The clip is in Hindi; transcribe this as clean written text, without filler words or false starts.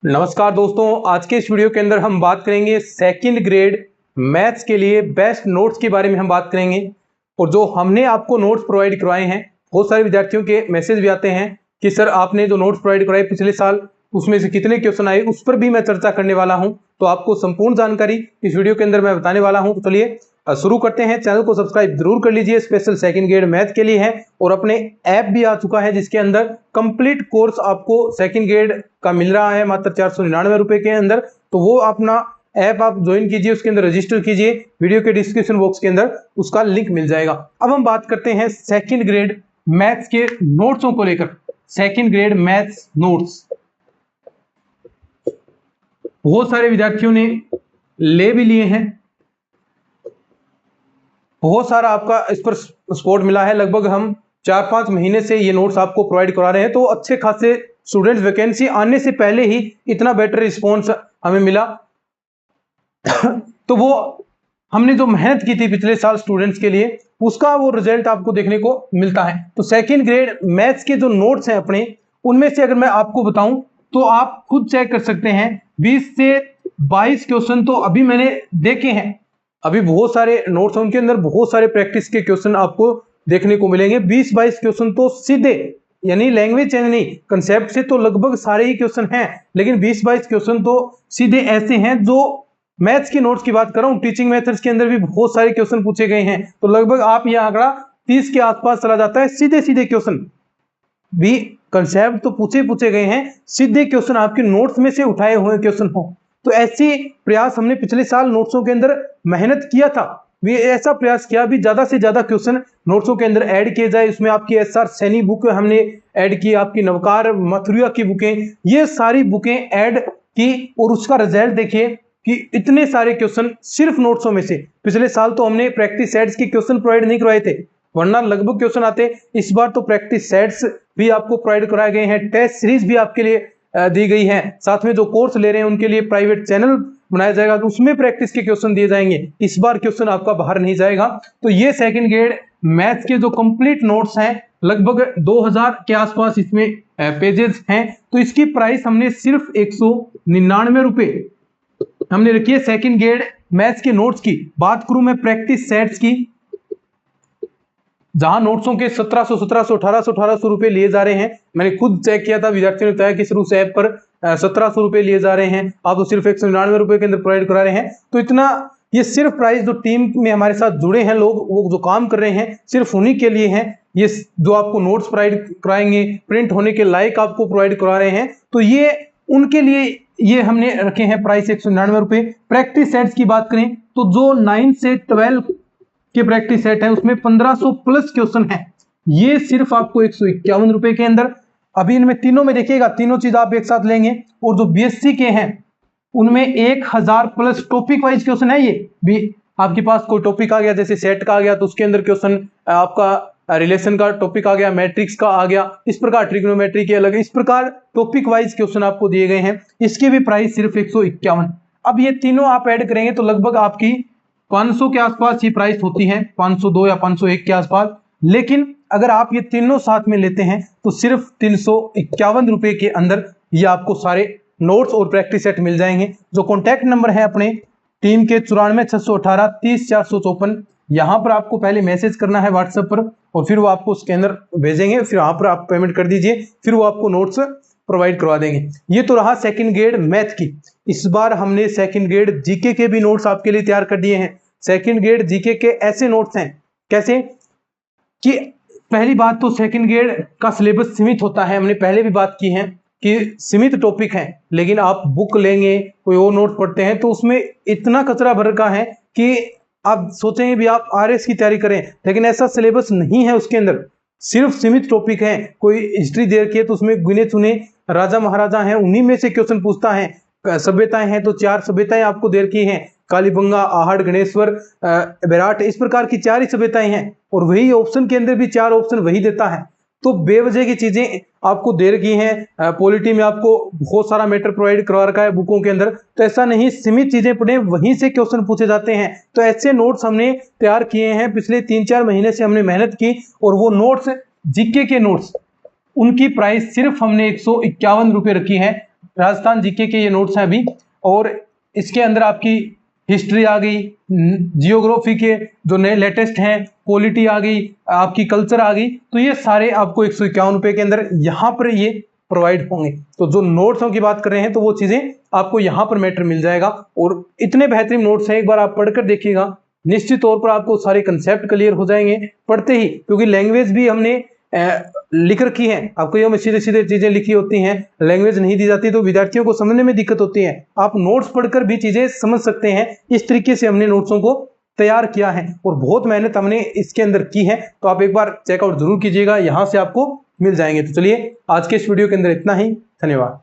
नमस्कार दोस्तों, आज के इस वीडियो के अंदर हम बात करेंगे सेकंड ग्रेड मैथ्स के लिए बेस्ट नोट्स के बारे में हम बात करेंगे। और जो हमने आपको नोट्स प्रोवाइड करवाए हैं, बहुत सारे विद्यार्थियों के मैसेज भी आते हैं कि सर आपने जो नोट्स प्रोवाइड करवाए पिछले साल उसमें से कितने क्वेश्चन आए, उस पर भी मैं चर्चा करने वाला हूं। तो आपको संपूर्ण जानकारी इस वीडियो के अंदर मैं बताने वाला हूं। तो चलिए शुरू करते हैं। चैनल को सब्सक्राइब जरूर कर लीजिए, स्पेशल सेकंड ग्रेड मैथ के लिए है। और अपने ऐप भी आ चुका है जिसके अंदर कंप्लीट कोर्स आपको सेकंड ग्रेड का मिल रहा है मात्र 499 रुपए के अंदर। तो वो अपना ऐप आप ज्वाइन कीजिए, उसके अंदर रजिस्टर कीजिए, वीडियो के डिस्क्रिप्शन बॉक्स के अंदर उसका लिंक मिल जाएगा। अब हम बात करते हैं सेकंड ग्रेड मैथ्स के नोट्सों को लेकर। सेकंड ग्रेड मैथ्स नोट्स बहुत सारे विद्यार्थियों ने ले भी लिए हैं, बहुत सारा आपका इस पर सपोर्ट मिला है। लगभग हम 4-5 महीने से ये नोट्स आपको प्रोवाइड करा रहे हैं। तो अच्छे खासे स्टूडेंट्स वैकेंसी आने से पहले ही इतना बेटर रिस्पॉन्स हमें मिला। तो वो हमने जो मेहनत की थी पिछले साल स्टूडेंट्स के लिए, उसका वो रिजल्ट आपको देखने को मिलता है। तो सेकंड ग्रेड मैथ्स के जो नोट्स हैं अपने, उनमें से अगर मैं आपको बताऊं तो आप खुद चेक कर सकते हैं। 20 से 22 क्वेश्चन तो अभी मैंने देखे हैं। अभी बहुत सारे नोट्स हैं, उनके अंदर बहुत सारे प्रैक्टिस के क्वेश्चन आपको देखने को मिलेंगे। 20-22 क्वेश्चन तो सीधे, यानी लैंग्वेज चेंज नहीं, कंसेप्ट से तो लगभग सारे ही क्वेश्चन हैं, लेकिन 20-22 क्वेश्चन तो सीधे ऐसे हैं जो मैथ्स की नोट्स की बात कर रहा हूं। टीचिंग मेथड्स के अंदर भी बहुत सारे क्वेश्चन पूछे गए हैं। तो लगभग आप यह आंकड़ा 30 के आसपास चला जाता है। सीधे सीधे क्वेश्चन भी, कंसेप्ट तो पूछे गए हैं, सीधे क्वेश्चन आपके नोट्स में से उठाए हुए क्वेश्चन हो। तो ऐसी प्रयास हमने पिछले साल नोट्सों के अंदर मेहनत किया था, भी ऐसा प्रयास किया भी ज्यादा से ज्यादा क्वेश्चन नोट्सों के अंदर ऐड किए जाए। इसमें आपकी एसआर सैनी बुक हमने ऐड की, आपकी नवकार मथुरिया की बुकें, ये सारी बुकें ऐड की। और उसका रिजल्ट देखिए कि इतने सारे क्वेश्चन सिर्फ नोट्सों में से। पिछले साल तो हमने प्रैक्टिस सेट्स के क्वेश्चन प्रोवाइड नहीं करवाए थे, वरना लगभग क्वेश्चन आते। इस बार तो प्रैक्टिस सेट्स भी आपको प्रोवाइड कराए गए हैं, टेस्ट सीरीज भी आपके लिए दी गई है। साथ में जो कोर्स ले रहे हैं उनके लिए प्राइवेट चैनल बनाया जाएगा, तो उसमें प्रैक्टिस के क्वेश्चन दिए जाएंगे। इस बार क्वेश्चन आपका बाहर नहीं जाएगा। तो ये सेकंड ग्रेड मैथ्स के जो कंप्लीट नोट्स हैं, लगभग 2000 के आसपास इसमें पेजेस हैं। तो इसकी प्राइस हमने सिर्फ 199 रुपए हमने रखी है। सेकंड ग्रेड मैथ्स के नोट्स की बात करूं मैं प्रैक्टिस सेट्स की, जहां नोट्सों के 1700, 1800 रुपए लिए जा रहे हैं। मैंने खुद चेक किया था, विद्यार्थियों ने बताया कि सर उस ऐप पर 1700 रुपए लिए जा रहे हैं, आप तो सिर्फ 199 रुपए के अंदर प्रोवाइड करा रहे हैं। तो इतना, ये सिर्फ प्राइस जो टीम में हमारे साथ जुड़े हैं लोग, वो जो काम कर रहे हैं, सिर्फ उन्हीं के लिए है। ये जो आपको नोट्स प्रोवाइड कराएंगे, प्रिंट होने के लायक आपको प्रोवाइड करा रहे हैं, तो ये उनके लिए ये हमने रखे हैं प्राइस 199 रुपए। प्रैक्टिस सेट्स की बात करें तो जो 9 से 12 के प्रैक्टिस सेट है उसमें 1500 प्लस क्वेश्चन है, ये सिर्फ आपको 151 रुपए के अंदर। अभी इनमें तीनों में देखिएगा, तीनों चीज आप एक साथ लेंगे। और जो बीएससी के हैं उनमें 1000 प्लस टॉपिक वाइज क्वेश्चन है। ये भी आपके पास कोई टॉपिक आ गया, जैसे सेट का आ गया तो उसके अंदर क्वेश्चन आपका रिलेशन का टॉपिक आ गया, मैट्रिक्स का आ गया, इस प्रकार ट्रिग्नोमेट्री के अलग, इस प्रकार टॉपिक वाइज क्वेश्चन आपको दिए गए हैं। इसकी भी प्राइस सिर्फ 151। अब ये तीनों आप ऐड करेंगे तो लगभग आपकी 500 के आसपास ये प्राइस होती है, 502 या 501 के आसपास। लेकिन अगर आप ये तीनों साथ में लेते हैं तो सिर्फ 351 रुपए के अंदर ये आपको सारे नोट्स और प्रैक्टिस सेट मिल जाएंगे। जो कॉन्टैक्ट नंबर है अपने टीम के 94 618 30 454, यहां पर आपको पहले मैसेज करना है व्हाट्सएप पर, और फिर वो आपको स्कैनर भेजेंगे, फिर वहां पर आप पेमेंट कर दीजिए, फिर वो आपको नोट्स प्रोवाइड करवा देंगे। ये तो रहा सेकंड ग्रेड मैथ की। इस बार हमने सेकंड ग्रेड जीके के भी नोट्स आपके लिए तैयार कर दिए हैं। सेकंड ग्रेड जीके के ऐसे नोट्स हैं, कैसे कि पहली बात तो सेकंड ग्रेड का सिलेबस सीमित होता है। हमने पहले भी बात की है कि सीमित टॉपिक है, लेकिन आप बुक लेंगे, कोई और नोट पढ़ते हैं तो उसमें इतना कचरा भर रखा है कि आप सोचेंगे भी आप आरएस की तैयारी करें, लेकिन ऐसा सिलेबस नहीं है। उसके अंदर सिर्फ सीमित टॉपिक है। कोई हिस्ट्री दे रखी है तो उसमें गिने चुने राजा महाराजा हैं, उन्हीं में से क्वेश्चन पूछता है। सभ्यताएं हैं तो 4 सभ्यताएं आपको दे रखी हैं, कालीबंगा, आहड़, गणेश्वर, विराट, इस प्रकार की 4 ही सभ्यताएं हैं। और वही ऑप्शन के अंदर भी 4 ऑप्शन वही देता है। तो बेवजह की चीजें आपको दे रखी हैं। पॉलिटी में आपको बहुत सारा मैटर प्रोवाइड करवा रखा है बुकों के अंदर। तो ऐसा नहीं, सीमित चीजें पढ़े, वहीं से क्वेश्चन पूछे जाते हैं। तो ऐसे नोट्स हमने तैयार किए हैं, पिछले 3-4 महीने से हमने मेहनत की। और वो नोट्स जीके के नोट्स, उनकी प्राइस सिर्फ हमने 151 रुपए रखी है। राजस्थान जीके के ये नोट्स हैं अभी, और इसके अंदर आपकी हिस्ट्री आ गई, जियोग्राफी के जो नए लेटेस्ट हैं, पॉलिटी आ गई, आपकी कल्चर आ गई। तो ये सारे आपको 151 रुपए के अंदर यहाँ पर ये प्रोवाइड होंगे। तो जो नोट्सों की बात कर रहे हैं तो वो चीजें आपको यहाँ पर मैटर मिल जाएगा, और इतने बेहतरीन नोट्स हैं, एक बार आप पढ़कर देखिएगा, निश्चित तौर पर आपको सारे कंसेप्ट क्लियर हो जाएंगे पढ़ते ही, क्योंकि लैंग्वेज भी हमने लिख रखी है। आपको ये सीधे सीधे चीजें लिखी होती हैं, लैंग्वेज नहीं दी जाती तो विद्यार्थियों को समझने में दिक्कत होती है। आप नोट्स पढ़कर भी चीजें समझ सकते हैं। इस तरीके से हमने नोट्सों को तैयार किया है और बहुत मेहनत हमने इसके अंदर की है। तो आप एक बार चेकआउट जरूर कीजिएगा, यहां से आपको मिल जाएंगे। तो चलिए आज के इस वीडियो के अंदर इतना ही, धन्यवाद।